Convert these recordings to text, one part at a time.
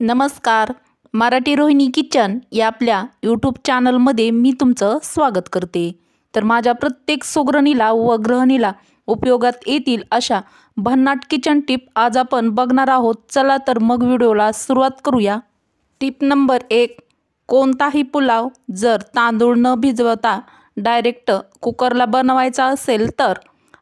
नमस्कार. मराठी रोहिणी किचन या आपल्या यूट्यूब चॅनलमध्ये मी तुमचं स्वागत करते. तर माझ्या प्रत्येक सुगरणीला व गृहिणीला उपयोगात येतील अशा भन्नाट किचन टिप आज आपण बघणार आहोत. चला तर मग व्हिडिओला सुरुवात करूया. Tip number 1. कोणताही पुलाव जर तांदूळ न भिजवता डायरेक्ट कुकरला बनवायचा असेल तर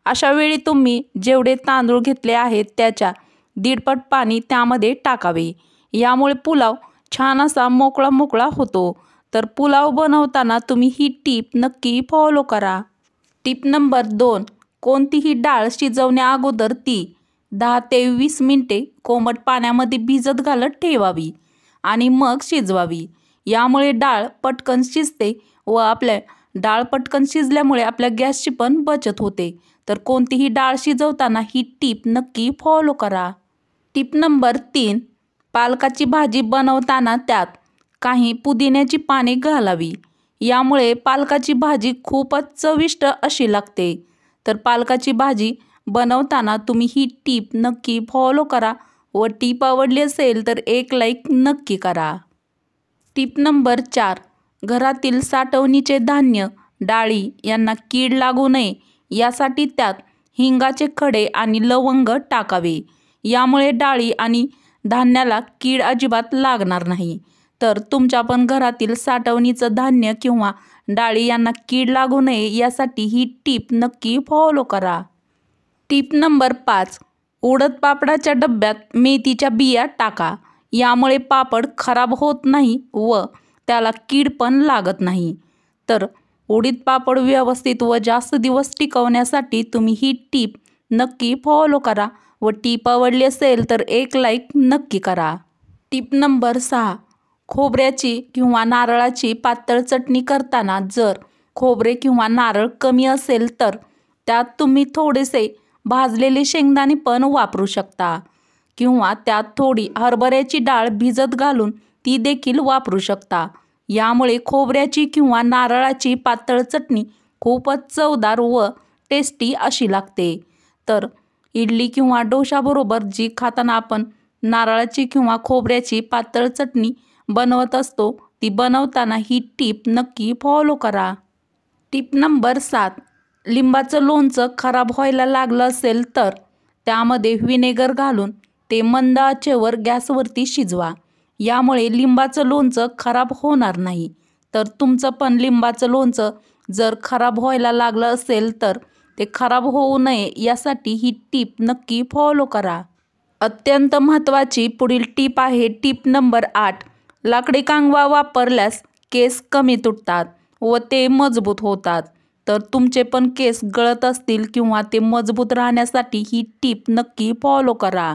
अशा वेळी तुम्ही जेवढे तांदूळ घेतले आहेत त्याच्या 1.5 पट पाणी त्यामध्ये टाकावे. यामुळे पुलाव छान असा मोकळा मोकळा होतो. तर पुलाव बनवताना तुम्ही ही टीप नक्की फॉलो करा. टीप नंबर 2. कोणतीही डाळ शिजवण्या अगोदर ती 10 ते 20 मिनिटे कोमट पाण्यामध्ये भिजत घालत ठेवावी आणि मग शिजवावी. यामुळे डाळ पटकन शिजते व आपल्या डाळ पटकन शिजल्यामुळे आपल्या गॅसची पण बचत होते. तर कोणतीही डाळ शिजवताना ही टीप नक्की फॉलो करा. टीप नंबर 3. पालकाची भाजी बनवताना त्यात काही पुदिन्याची पाने घालावी. यामुळे पालकाची भाजी खूपच चविष्ट अशी लागते. तर पालकाची भाजी बनवताना तुम्ही ही टीप नक्की फॉलो करा व टीप आवडली असेल तर एक लाईक नक्की करा. टीप नंबर 4. घरातील साठवणीचे धान्य, डाळी यांना कीड लागू नये यासाठी त्यात हिंगाचे खडे आणि लवंग टाकावे. यामुळे डाळी आणि धान्याला कीड अजिबात लागणार नाही. तर तुमच्या पण घरातील साठवणीचं धान्य किंवा डाळी यांना कीड लागू नये यासाठी ही टीप नक्की फॉलो करा. टीप नंबर 5. उडद पापडाच्या डब्यात मेथीच्या बिया टाका. यामुळे पापड खराब होत नाही व त्याला कीड पण लागत नाही. तर उडीद पापड व्यवस्थित व जास्त दिवस टिकवण्यासाठी तुम्ही ही टीप नक्की फॉलो करा व टीप आवडली असेल तर एक लाईक नक्की करा. टीप नंबर 6. खोबऱ्याची किंवा नारळाची पातळ चटणी करताना जर खोबरे किंवा नारळ कमी असेल तर त्यात तुम्ही थोडेसे भाजलेले शेंगदाणे पण वापरू शकता किंवा त्यात थोडी हरभऱ्याची डाळ भिजत घालून ती देखील वापरू शकता. यामुळे खोबऱ्याची किंवा नारळाची पातळ चटणी खूपच चवदार व टेस्टी अशी लागते. तर इडली किंवा डोशाबरोबर जी खाताना आपण नारळाची किंवा खोबऱ्याची पातळ चटणी बनवत असतो ती बनवताना ही टीप नक्की फॉलो करा. टीप नंबर 7. लिंबाचं लोणचं खराब व्हायला लागलं असेल तर त्यामध्ये व्हिनेगर घालून ते मंद आचेवर गॅसवरती शिजवा. यामुळे लिंबाचं लोणचं खराब होणार नाही. तर तुमचं पण लिंबाचं लोणचं जर खराब व्हायला लागलं असेल तर ते खराब होऊ नये यासाठी ही टीप नक्की फॉलो करा. अत्यंत महत्त्वाची पुढील टीप आहे टीप नंबर 8. लाकडी कांगवा वापरल्यास केस कमी तुटतात व ते मजबूत होतात. तर तुमचे पण केस गळत असतील किंवा ते मजबूत राहण्यासाठी ही टीप नक्की फॉलो करा.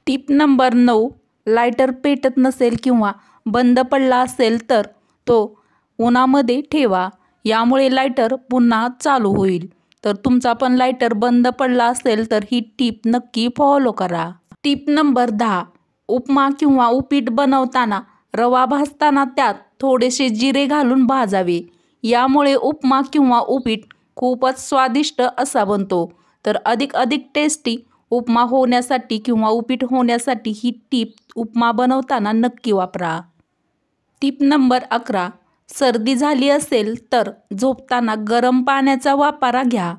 टीप नंबर 9. लायटर पेटत नसेल किंवा बंद पडला असेल तर तो उन्हामध्ये ठेवा. यामुळे लायटर पुन्हा चालू होईल. तर तुमचा पण लायटर बंद पडला असेल तर ही टीप नक्की फॉलो करा. टीप नंबर 10. उपमा किंवा उपीट बनवताना रवा भाजताना त्यात थोडेसे जिरे घालून भाजावे. यामुळे उपमा किंवा उपीट खूपच स्वादिष्ट असा बनतो. तर अधिक टेस्टी उपमा होण्यासाठी किंवा उपीट होण्यासाठी ही टीप उपमा बनवताना नक्की वापरा. टीप नंबर 11. सर्दी झाली असेल तर झोपताना गरम पाण्याचा वाफारा घ्या.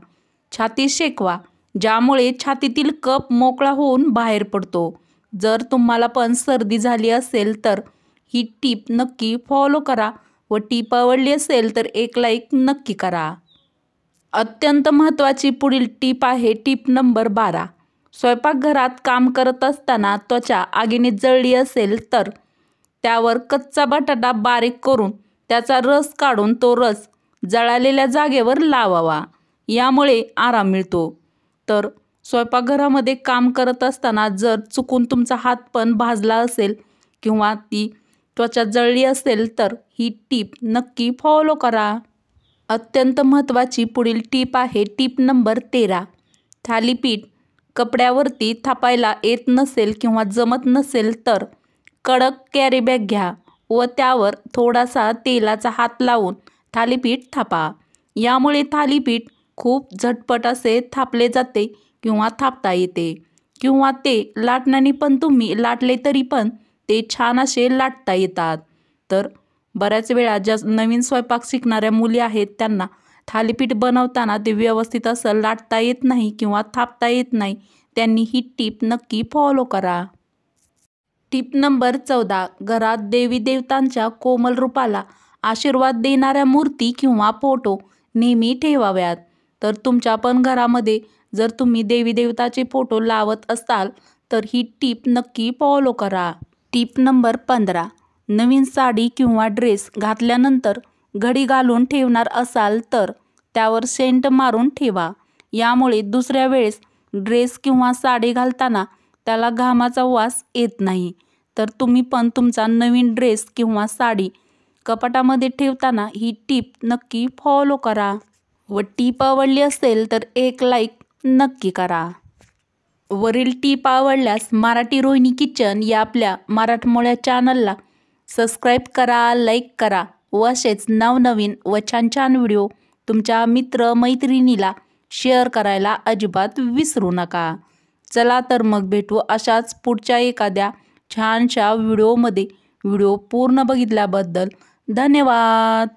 छाती शेकवा. ज्यामुळे छातीतील कफ मोकळा होऊन बाहेर पडतो. जर तुम्हाला पण सर्दी झाली असेल तर ही टीप नक्की फॉलो करा व टीप आवडली असेल तर एक लाईक नक्की करा. अत्यंत महत्त्वाची पुढील टीप आहे टीप नंबर 12. स्वयंपाकघरात काम करत असताना त्वचा आगीने जळली असेल तर त्यावर कच्चा बटाटा बारीक करून त्याचा रस काढून तो रस जळालेल्या जागेवर लावावा. यामुळे आराम मिळतो. तर स्वयंपाकघरामध्ये काम करत असताना जर चुकून तुमचा हात पण भाजला असेल किंवा ती त्वचा जळली असेल तर ही टीप नक्की फॉलो करा. अत्यंत महत्त्वाची पुढील टीप आहे टीप नंबर 13. थालीपीठ कपड्यावरती थापायला येत नसेल किंवा जमत नसेल तर कडक कॅरी बॅग घ्या व त्यावर थोडासा तेलाचा हात लावून थालीपीठ थापा. यामुळे थालीपीठ खूप झटपट असे थापले जाते किंवा थापता येते किंवा ते लाटण्याने पण तुम्ही लाटले तरी पण ते छान असे लाटता येतात. तर बऱ्याच वेळा ज्या नवीन स्वयंपाक शिकणाऱ्या मुली आहेत त्यांना थालीपीठ बनवताना ते व्यवस्थित असं लाटता येत नाही किंवा थापता येत नाही. त्यांनी ही टीप नक्की फॉलो करा. टिप नंबर 14, घरात देवी देवतांच्या कोमल रूपाला आशीर्वाद देणाऱ्या मूर्ती किंवा फोटो नेहमी ठेवाव्यात. तर तुमच्या पण घरामध्ये जर तुम्ही देवी देवताचे फोटो लावत असाल तर ही टीप नक्की फॉलो करा. टिप नंबर 15, नवीन साडी किंवा ड्रेस घातल्यानंतर घडी घालून ठेवणार असाल तर त्यावर सेंट मारून ठेवा. यामुळे दुसऱ्या वेळेस ड्रेस किंवा साडी घालताना त्याला घामाचा वास येत नाही. तर तुम्ही पण तुमचा नवीन ड्रेस किंवा साडी कपाटामध्ये ठेवताना ही टीप नक्की फॉलो करा. व टीप आवडली असेल तर एक लाईक नक्की करा. वरील टीप आवडल्यास मराठी रोहिणी किचन या आपल्या मराठमोळ्या चॅनलला सबस्क्राईब करा, लाईक करा व असेच नवनवीन व छान छान व्हिडिओ तुमच्या मित्र-मैत्रिणीला शेअर करायला अजिबात विसरू नका. चला तर मग भेटू अशाच पुढच्या एखाद्या छानशा व्हिडिओमध्ये. व्हिडिओ पूर्ण बघितल्याबद्दल धन्यवाद.